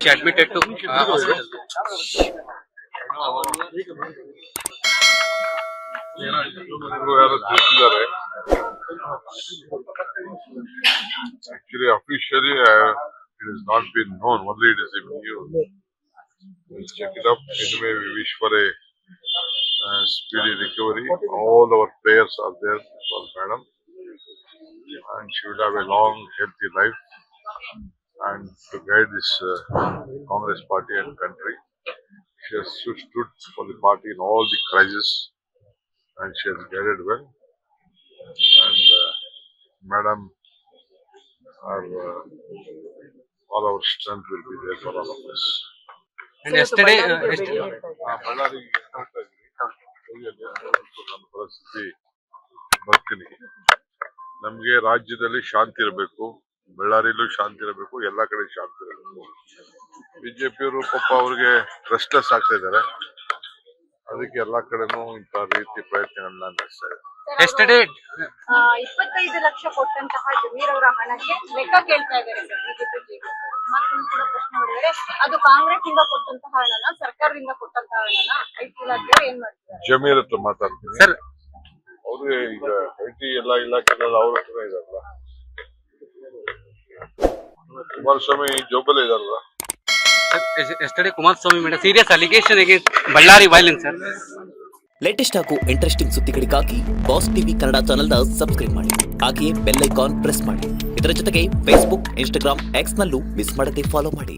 she admitted to hospital. Actually, officially, it has not been known. Only it is in news. We'll check it up. Anyway, we wish for a speedy recovery. All our prayers are there for Madam, and she will have a long, healthy life and to guide this Congress party and country. She has stood for the party in all the crises, and she has guided well. And Madam, all our strength will be there for all of us. And yesterday, Ballari ಪರಿಸ್ಥಿತಿ ಬರ್ತೀನಿ. ನಮ್ಗೆ ರಾಜ್ಯದಲ್ಲಿ ಶಾಂತಿ ಇರಬೇಕು, ಬಳ್ಳಾರಿಯಲ್ಲೂ ಶಾಂತಿ ಇರಬೇಕು, ಎಲ್ಲಾ ಕಡೆ ಶಾಂತಿ ಇರಬೇಕು. ಬಿಜೆಪಿಯವರು ಪಾಪ ಅವ್ರಿಗೆ ರೆಸ್ಟ್ಲೆಸ್ ಆಗ್ತಾ ಇದ್ದಾರೆ. ಅದಕ್ಕೆ ಎಲ್ಲಾ ಕಡೆನೂ ಇಂಥ ರೀತಿ ಪ್ರಯತ್ನಗಳನ್ನ ನಡೆಸ್ತಾ ಇದ್ದಾರೆ. yesterday 25 ಲಕ್ಷ ಕೊಟ್ಟಂತಹ ಜಮೀರ್ ಅವರ ಹಣಕ್ಕೆ ಲೆಕ್ಕ ಕೇಳ್ತಾ ಇದ್ದಾರೆ ಬಿಜೆಪಿ ಕೂಡ ಪ್ರಶ್ನೆ ಮಾಡಿದರೆ ಅದು ಕಾಂಗ್ರೆಸ್ ಇಂದ ಕೊಟ್ಟಂತಹ ಹಣನ ಸರ್ಕಾರದಿಂದ ಕೊಟ್ಟಂತಹ ಹಣನ ಐಟಿ ಇಲಾಖೆ ಏನ್ ಮಾಡ್ತಿದ್ದಾರೆ? ಜಮೀರ್ ಹತ್ರ ಮಾತಾಡ್ತೀನಿ ಸರ್. ಅವ್ರಿಗೆ ಈಗ ಐಟಿ ಎಲ್ಲ ಇಲಾಖೆಲ್ಲ ಅವ್ರ ಹತ್ರ ಇದಾರಲ್ಲ, ಕುಮಾರಸ್ವಾಮಿ ಜೋಬಲ್ಲೇ ಇದಾರಲ್ಲ. yesterday Kumaraswamy made a serious allegation against Ballari violence, sir. Latest ಹಾಗೂ ಇಂಟ್ರೆಸ್ಟಿಂಗ್ ಸುದ್ದಿಗಳಿಗಾಗಿ ಬಾಸ್ ಟಿವಿ ಕನ್ನಡ ಚಾನೆಲ್ನ ಸಬ್ಸ್ಕ್ರೈಬ್ ಮಾಡಿ. ಹಾಗೆಯೇ ಬೆಲ್ ಐಕಾನ್ ಪ್ರೆಸ್ ಮಾಡಿ. ಇದರ ಜೊತೆಗೆ ಫೇಸ್ಬುಕ್, ಇನ್ಸ್ಟಾಗ್ರಾಮ್, ಎಕ್ಸ್ ನಲ್ಲೂ ಮಿಸ್ ಮಾಡದೆ ಫಾಲೋ ಮಾಡಿ.